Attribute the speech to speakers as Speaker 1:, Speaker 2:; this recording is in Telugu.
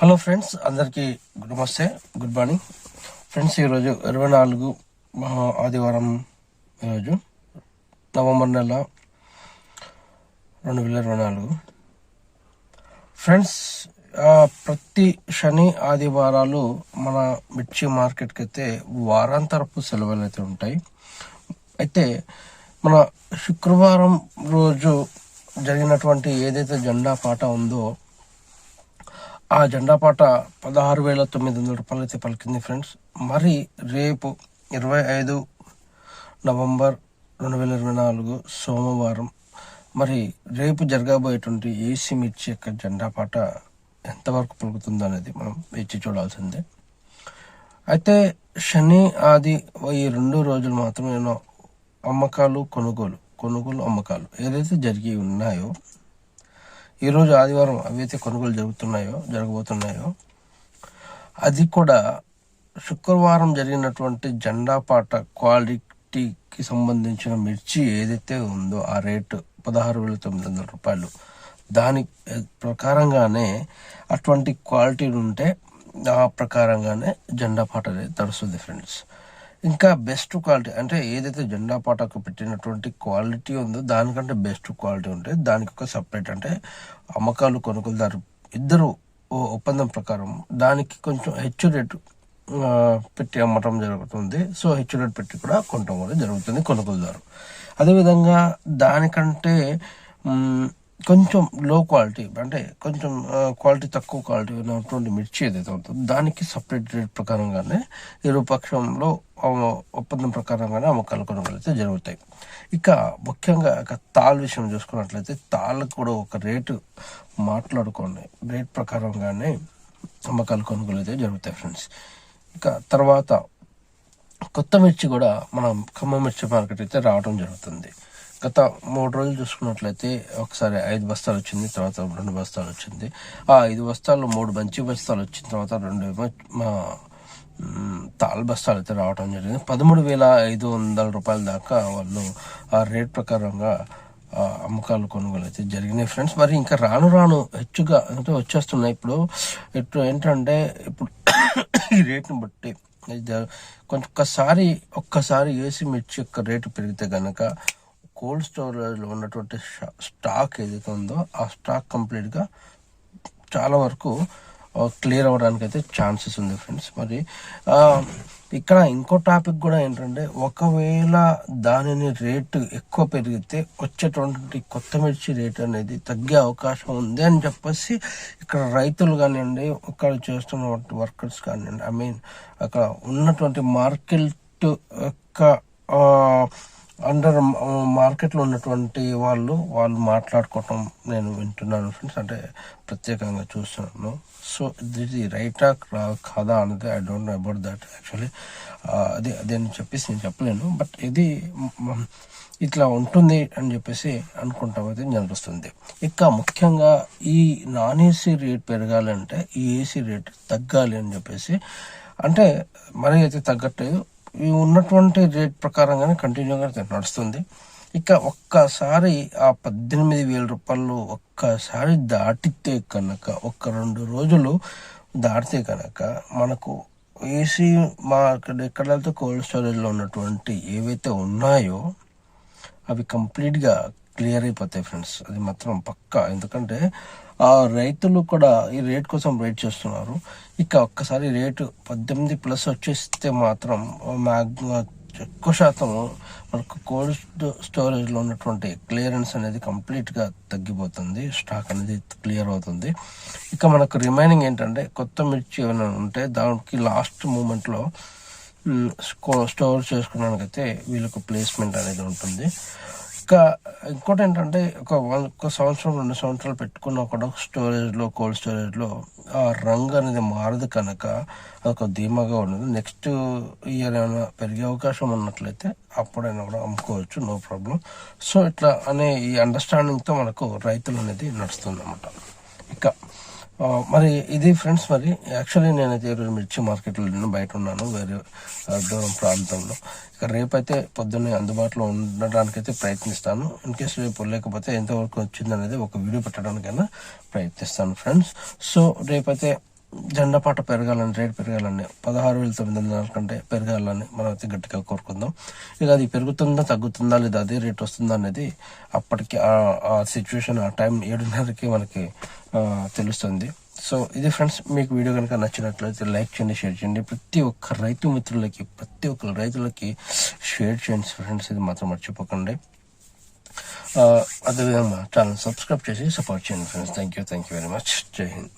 Speaker 1: హలో ఫ్రెండ్స్, అందరికీ నమస్తే, గుడ్ మార్నింగ్ ఫ్రెండ్స్. ఈరోజు 24 ఆదివారం, ఈరోజు నవంబర్ నెల 2024 ఫ్రెండ్స్. ప్రతి శని ఆదివారాలు మన మిర్చి మార్కెట్కి అయితే వారాంతరపు సెలవులు అయితే ఉంటాయి. అయితే మన శుక్రవారం రోజు జరిగినటువంటి ఏదైతే జెండా పాట ఉందో ఆ జెండా పాట 16,900 రూపాయలు అయితే పలికింది ఫ్రెండ్స్. మరి రేపు 25 నవంబర్ 2024 సోమవారం, మరి రేపు జరగబోయేటువంటి ఏసీ మిర్చి యొక్క జెండా పాట ఎంతవరకు పలుకుతుందో అనేది మనం వేచి చూడాల్సిందే. అయితే శని ఆది ఈ 2 రోజులు మాత్రం నేను అమ్మకాలు కొనుగోలు అమ్మకాలు ఏదైతే జరిగి ఉన్నాయో, ఈరోజు ఆదివారం అవైతే కొనుగోలు జరగబోతున్నాయో అది కూడా శుక్రవారం జరిగినటువంటి జెండా పాట క్వాలిటీకి సంబంధించిన మిర్చి ఏదైతే ఉందో ఆ రేటు 16,900 రూపాయలు. దాని ప్రకారంగానే అటువంటి క్వాలిటీ ఉంటే ఆ ప్రకారంగానే జెండా పాట అనేది తడుస్తుంది ఫ్రెండ్స్. ఇంకా బెస్ట్ క్వాలిటీ అంటే ఏదైతే జెండా పాటకు పెట్టినటువంటి క్వాలిటీ ఉందో దానికంటే బెస్ట్ క్వాలిటీ ఉంటే దానికి ఒక సపరేట్, అంటే అమ్మకాలు కొనుగోలుదారు ఇద్దరు ఒప్పందం ప్రకారం దానికి కొంచెం హెచ్చు రేటు పెట్టి అమ్మటం జరుగుతుంది. సో హెచ్చు రేటు పెట్టి కూడా కొనటం కూడా జరుగుతుంది కొనుగోలుదారు. అదేవిధంగా దానికంటే కొంచెం లో క్వాలిటీ, అంటే కొంచెం క్వాలిటీ తక్కువ క్వాలిటీ ఉన్నటువంటి మిర్చి ఏదైతే ఉంటుందో దానికి సపరేట్ రేట్ ప్రకారంగానే ఇరుపక్షంలో ఒప్పందం ప్రకారంగానే అమ్మకాలు కొనుగోలు అయితే జరుగుతాయి. ఇక ముఖ్యంగా తాళ విషయం చూసుకున్నట్లయితే తాళ్ళకు కూడా ఒక రేటు మాట్లాడుకోండి, రేట్ ప్రకారంగానే అమ్మకాలు కొనుగోలు అయితే జరుగుతాయి ఫ్రెండ్స్. ఇక తర్వాత కొత్త మిర్చి కూడా మనం ఖమ్మం మిర్చి మార్కెట్ అయితే రావడం జరుగుతుంది. గత 3 రోజులు చూసుకున్నట్లయితే ఒకసారి 5 బస్తాలు వచ్చింది, తర్వాత 2 బస్తాలు వచ్చింది. ఆ 5 బస్తాలు 3 మంచి బస్తాలు వచ్చిన తర్వాత 2 తాల్ బస్తాలు అయితే రావడం జరిగింది. 13,500 రూపాయల దాకా వాళ్ళు ఆ రేట్ ప్రకారంగా అమ్మకాలు కొనుగోలు అయితే జరిగినాయి ఫ్రెండ్స్. మరి ఇంకా రాను హెచ్చుగా అంటే వచ్చేస్తున్నాయి. ఇప్పుడు ఏంటంటే ఇప్పుడు ఈ రేట్ని బట్టి కొంచెం ఒక్కసారి ఏసీ మిర్చి యొక్క రేటు పెరిగితే కనుక కోల్డ్ స్టోరేజ్లో ఉన్నటువంటి స్టాక్ ఏదైతే ఉందో ఆ స్టాక్ కంప్లీట్గా చాలా వరకు క్లియర్ అవ్వడానికి అయితే ఛాన్సెస్ ఉంది ఫ్రెండ్స్. మరి ఇక్కడ ఇంకో టాపిక్ కూడా ఏంటంటే, ఒకవేళ దానిని రేటు ఎక్కువ పెరిగితే వచ్చేటువంటి కొత్త మిర్చి రేట్ అనేది తగ్గే అవకాశం ఉంది అని చెప్పేసి ఇక్కడ రైతులు కానివ్వండి, ఇక్కడ చేస్తున్నటువంటి వర్కర్స్ కానివ్వండి, అక్కడ ఉన్నటువంటి మార్కెట్ యొక్క అండర్ మార్కెట్లో ఉన్నటువంటి వాళ్ళు మాట్లాడుకోవటం నేను వింటున్నాను ఫ్రెండ్స్, అంటే ప్రత్యేకంగా చూస్తున్నాను. సో ఇది రైటా కాదా అనేది I don't know about that actually. అదే అని చెప్పేసి నేను చెప్పలేను, బట్ ఇది ఇట్లా ఉంటుంది అని చెప్పేసి అనుకుంటాం అయితే జరుగుతుంది. ఇక ముఖ్యంగా ఈ నాన్ ఏసీ రేట్ పెరగాలంటే ఈ ఏసీ రేట్ తగ్గాలి అని చెప్పేసి, అంటే మరీ అయితే తగ్గట్లేదు, ఈ ఉన్నటువంటి రేట్ ప్రకారంగానే కంటిన్యూగా నడుస్తుంది. ఇక ఒక్కసారి ఆ 18,000 రూపాయలు ఒక్కసారి దాటితే కనుక, 1-2 రోజులు దాటితే కనుక మనకు ఏసీ మార్కెట్ ఎక్కడైతే కోల్డ్ స్టోరేజ్లో ఉన్నటువంటి ఏవైతే ఉన్నాయో అవి కంప్లీట్గా క్లియర్ అయిపోతాయి ఫ్రెండ్స్. అది మాత్రం పక్కా. ఎందుకంటే ఆ రైతులు కూడా ఈ రేట్ కోసం వెయిట్ చేస్తున్నారు. ఇక ఒక్కసారి రేటు 18+ వచ్చేస్తే మాత్రం ఎక్కువ శాతం మనకు కోల్డ్ స్టోరేజ్లో ఉన్నటువంటి క్లియరెన్స్ అనేది కంప్లీట్గా తగ్గిపోతుంది, స్టాక్ అనేది క్లియర్ అవుతుంది. ఇక మనకు రిమైనింగ్ ఏంటంటే కొత్త మిర్చి ఏమైనా ఉంటే దానికి లాస్ట్ మూమెంట్లో స్టోర్ చేసుకోవడానికైతే వీళ్ళకు ప్లేస్మెంట్ అనేది ఉంటుంది. ఇంకా ఇంకోటి ఏంటంటే ఒక సంవత్సరం 2 సంవత్సరాలు పెట్టుకున్న కూడా కోల్డ్ స్టోరేజ్లో ఆ రంగు అనేది మారదు కనుక అదొక ధీమాగా ఉండదు. నెక్స్ట్ ఇయర్ ఏమైనా పెరిగే అవకాశం ఉన్నట్లయితే అప్పుడైనా కూడా అమ్ముకోవచ్చు, నో ప్రాబ్లం. సో ఇట్లా అనే ఈ అండర్స్టాండింగ్తో మనకు రైతులు అనేది నడుస్తుంది అన్నమాట. ఇక మరి ఇది ఫ్రెండ్స్. మరి యాక్చువల్లీ నేనైతే ఈరోజు మిర్చి మార్కెట్లో బయట ఉన్నాను, వేరే దూరం ప్రాంతంలో. ఇక రేపైతే పొద్దున్నే అందుబాటులో ఉండడానికైతే ప్రయత్నిస్తాను. ఇన్ కేసు రేపు లేకపోతే ఎంతవరకు వచ్చిందనేది ఒక వీడియో పెట్టడానికైనా ప్రయత్నిస్తాను ఫ్రెండ్స్. సో రేపైతే జెండా పాట పెరగాలని, రేట్ పెరగాలని, 16,900 కంటే పెరగాలని మనం అయితే గట్టిగా కోరుకుందాం. ఇక అది పెరుగుతుందా తగ్గుతుందా లేదా అదే రేట్ వస్తుందా అనేది అప్పటికి ఆ సిచ్యువేషన్ ఆ టైం 7:30కి మనకి తెలుస్తుంది. సో ఇది ఫ్రెండ్స్, మీకు వీడియో కనుక నచ్చినట్లయితే లైక్ చేయండి, షేర్ చేయండి. ప్రతి ఒక్క రైతు మిత్రులకి, ప్రతి ఒక్క రైతులకి షేర్ చేయండి ఫ్రెండ్స్, ఇది మాత్రం మర్చిపోకండి. అదేవిధంగా ఛానల్ సబ్స్క్రైబ్ చేసి సపోర్ట్ చేయండి friends. Thank you very much. జై హింద్.